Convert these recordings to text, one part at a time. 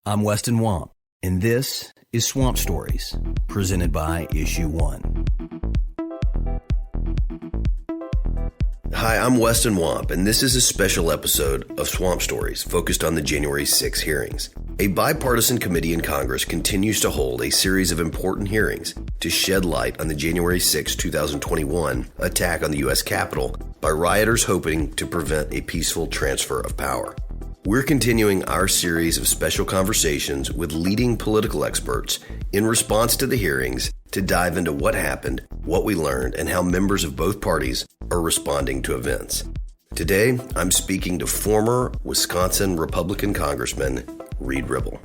I'm Weston Wamp, and this is Swamp Stories, presented by Issue 1. Hi, I'm Weston Wamp, and this is a special episode of Swamp Stories focused on the January 6 hearings. A bipartisan committee in Congress continues to hold a series of important hearings to shed light on the January 6, 2021 attack on the U.S. Capitol by rioters hoping to prevent a peaceful transfer of power. We're continuing our series of special conversations with leading political experts in response to the hearings to dive into what happened, what we learned, and how members of both parties are responding to events. Today, I'm speaking to former Wisconsin Republican Congressman Reid Ribble.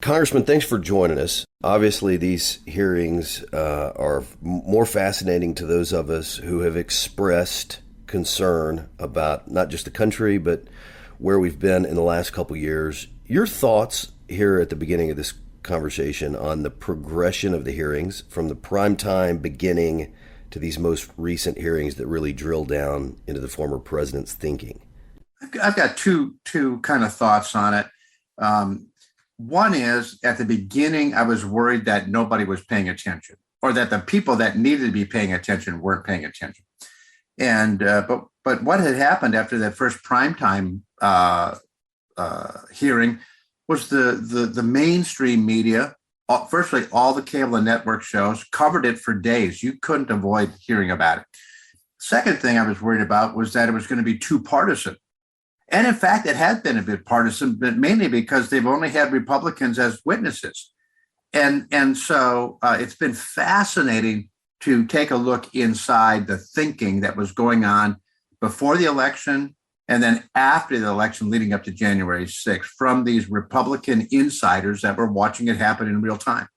Congressman, thanks for joining us. Obviously, these hearings are more fascinating to those of us who have expressed concern about not just the country, but where we've been in the last couple years. Your thoughts here at the beginning of this conversation on the progression of the hearings from the primetime beginning to these most recent hearings that really drill down into the former president's thinking. I've got two kind of thoughts on it. One is, at the beginning, I was worried that nobody was paying attention, or that the people that needed to be paying attention weren't paying attention. And but what had happened after that first primetime hearing was the mainstream media, virtually all the cable and network shows, covered it for days. You couldn't avoid hearing about it. Second thing I was worried about was that it was going to be too partisan. And in fact, it had been a bit partisan, but mainly because they've only had Republicans as witnesses. And so it's been fascinating to take a look inside the thinking that was going on before the election and then after the election leading up to January 6th from these Republican insiders that were watching it happen in real time.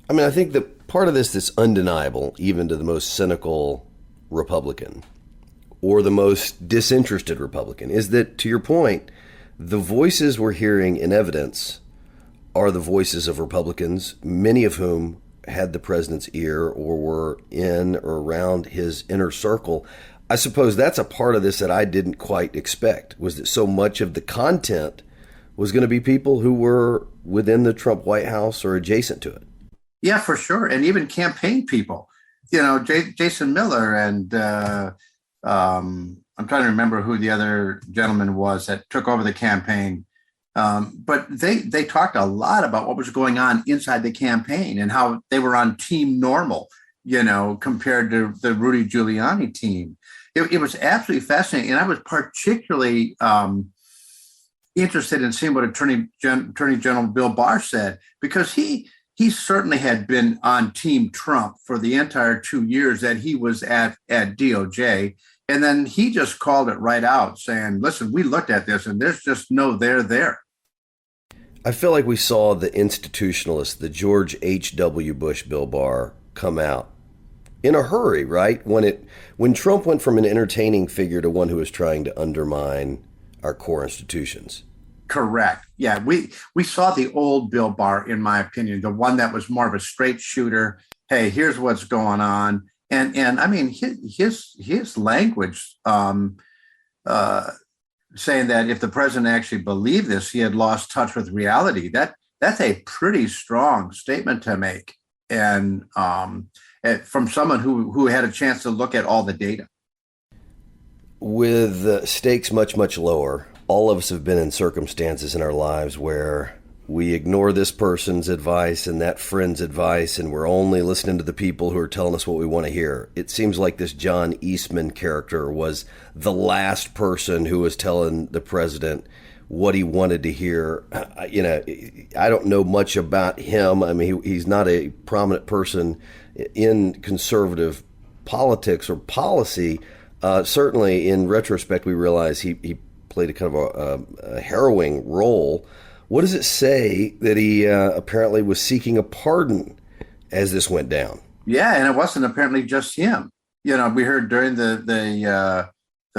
I mean, I think that part of this that's undeniable, even to the most cynical Republican or the most disinterested Republican, is that, to your point, the voices we're hearing in evidence are the voices of Republicans, many of whom had the president's ear or were in or around his inner circle. I suppose that's a part of this that I didn't quite expect, was that so much of the content was going to be people who were within the Trump White House or adjacent to it. Yeah, for sure. And even campaign people, you know, Jason Miller and I'm trying to remember who the other gentleman was that took over the campaign. But they talked a lot about what was going on inside the campaign and how they were on team normal, you know, compared to the Rudy Giuliani team. It was absolutely fascinating. And I was particularly interested in seeing what Attorney General Bill Barr said, because he certainly had been on Team Trump for the entire 2 years that he was at DOJ. And then he just called it right out, saying, listen, we looked at this and there's just no there. I feel like we saw the institutionalist, the George H.W. Bush Bill Barr, come out in a hurry, right? When Trump went from an entertaining figure to one who was trying to undermine our core institutions. Correct. Yeah, we saw the old Bill Barr, in my opinion, the one that was more of a straight shooter. Hey, here's what's going on. And I mean, his language saying that if the president actually believed this, he had lost touch with reality. That's a pretty strong statement to make. And from someone who had a chance to look at all the data. With stakes much, much lower, all of us have been in circumstances in our lives where we ignore this person's advice and that friend's advice, and we're only listening to the people who are telling us what we want to hear. It seems like this John Eastman character was the last person who was telling the president what he wanted to hear. You know, I don't know much about him. I mean, he's not a prominent person in conservative politics or policy. Certainly, in retrospect, we realize he played a kind of a harrowing role. What does it say that he apparently was seeking a pardon as this went down? Yeah, and it wasn't apparently just him. You know, we heard during the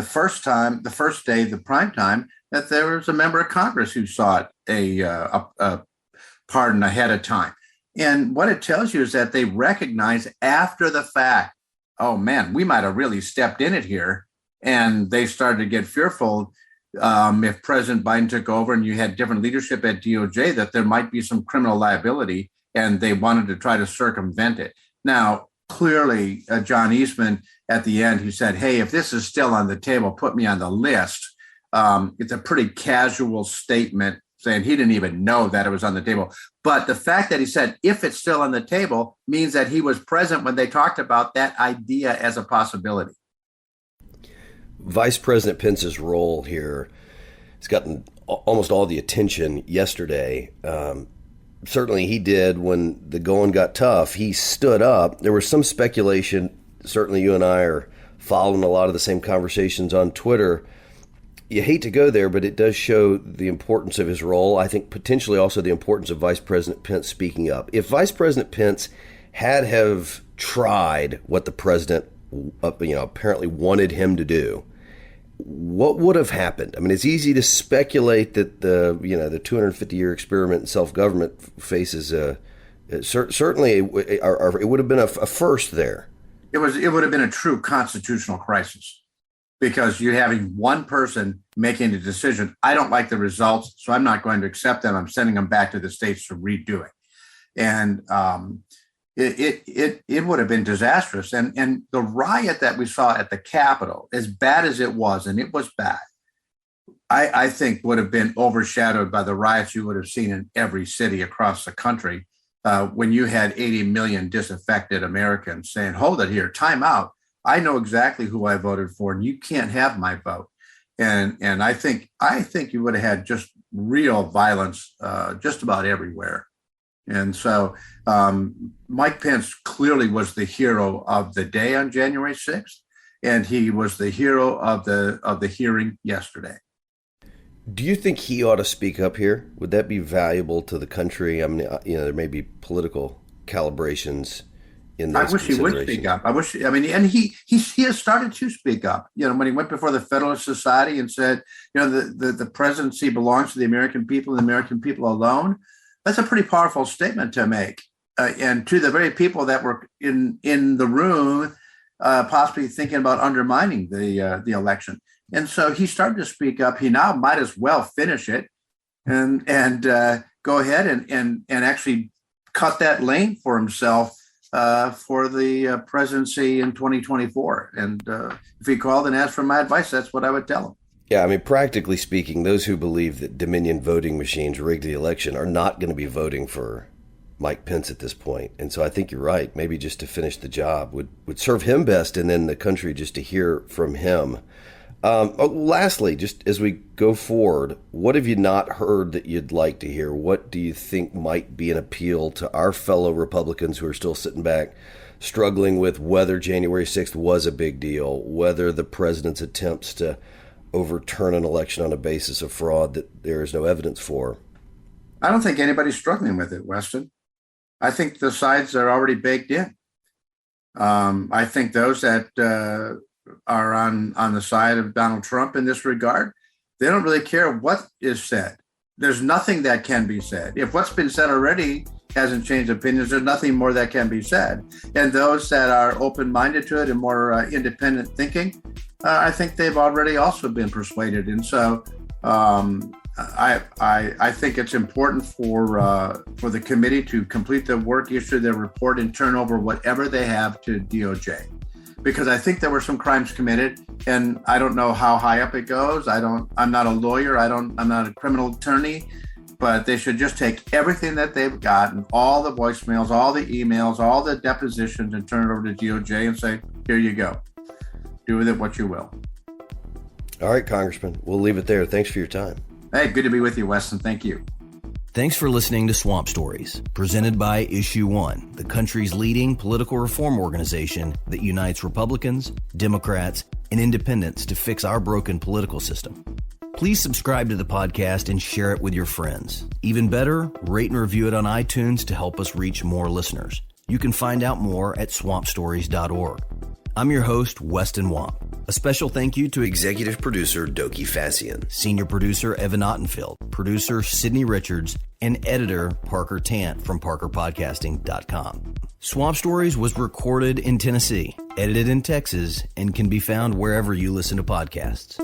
first day, the prime time, that there was a member of Congress who sought a pardon ahead of time. And what it tells you is that they recognize after the fact oh man, we might have really stepped in it here. And they started to get fearful if President Biden took over and you had different leadership at DOJ, that there might be some criminal liability, and they wanted to try to circumvent it. Now, clearly, John Eastman at the end, he said, hey, if this is still on the table, put me on the list. It's a pretty casual statement saying he didn't even know that it was on the table. But the fact that he said, if it's still on the table, means that he was present when they talked about that idea as a possibility. Vice President Pence's role here has gotten almost all the attention yesterday. Certainly he did when the going got tough. He stood up. There was some speculation. Certainly you and I are following a lot of the same conversations on Twitter. You hate to go there, but it does show the importance of his role. I think potentially also the importance of Vice President Pence speaking up. If Vice President Pence had have tried what the president apparently wanted him to do, what would have happened? I mean, it's easy to speculate that the 250-year experiment in self-government faces certainly it would have been a first there. It would have been a true constitutional crisis, because you're having one person making a decision. I don't like the results, so I'm not going to accept them. I'm sending them back to the states to redo it. And it would have been disastrous. And the riot that we saw at the Capitol, as bad as it was, and it was bad, I think would have been overshadowed by the riots you would have seen in every city across the country when you had 80 million disaffected Americans saying, hold it here, time out. I know exactly who I voted for, and you can't have my vote. And I think you would have had just real violence just about everywhere. And so Mike Pence clearly was the hero of the day on January 6th, and he was the hero of the hearing yesterday. Do you think he ought to speak up here? Would that be valuable to the country? I mean, there may be political calibrations in this. I wish he would speak up. And he has started to speak up. When he went before the Federalist Society and said, the presidency belongs to the American people and the American people alone. That's a pretty powerful statement to make. And to the very people that were in the room, possibly thinking about undermining the election. And so he started to speak up. He now might as well finish it and go ahead and actually cut that lane for himself for the presidency in 2024. And if he called and asked for my advice, that's what I would tell him. Yeah, I mean, practically speaking, those who believe that Dominion voting machines rigged the election are not going to be voting for Mike Pence at this point. And so I think you're right. Maybe just to finish the job would serve him best, and then the country just to hear from him. Lastly, just as we go forward, what have you not heard that you'd like to hear? What do you think might be an appeal to our fellow Republicans who are still sitting back, struggling with whether January 6th was a big deal, whether the president's attempts to overturn an election on a basis of fraud that there is no evidence for? I don't think anybody's struggling with it, Weston. I think the sides are already baked in. I think those that are on the side of Donald Trump in this regard, they don't really care what is said. There's nothing that can be said. If what's been said already hasn't changed opinions, there's nothing more that can be said. And those that are open-minded to it and more independent thinking, I think they've already also been persuaded. And so I think it's important for the committee to complete their work, issue their report, and turn over whatever they have to DOJ. Because I think there were some crimes committed, and I don't know how high up it goes. I'm not a lawyer. I'm not a criminal attorney, but they should just take everything that they've gotten, all the voicemails, all the emails, all the depositions, and turn it over to DOJ and say, here you go. Do with it what you will. All right, Congressman, we'll leave it there. Thanks for your time. Hey, good to be with you, Weston. Thank you. Thanks for listening to Swamp Stories, presented by Issue One, the country's leading political reform organization that unites Republicans, Democrats, and independents to fix our broken political system. Please subscribe to the podcast and share it with your friends. Even better, rate and review it on iTunes to help us reach more listeners. You can find out more at swampstories.org. I'm your host, Weston Wamp. A special thank you to Executive Producer Doki Fassian, Senior Producer Evan Ottenfeld, Producer Sydney Richards, and Editor Parker Tant from ParkerPodcasting.com. Swamp Stories was recorded in Tennessee, edited in Texas, and can be found wherever you listen to podcasts.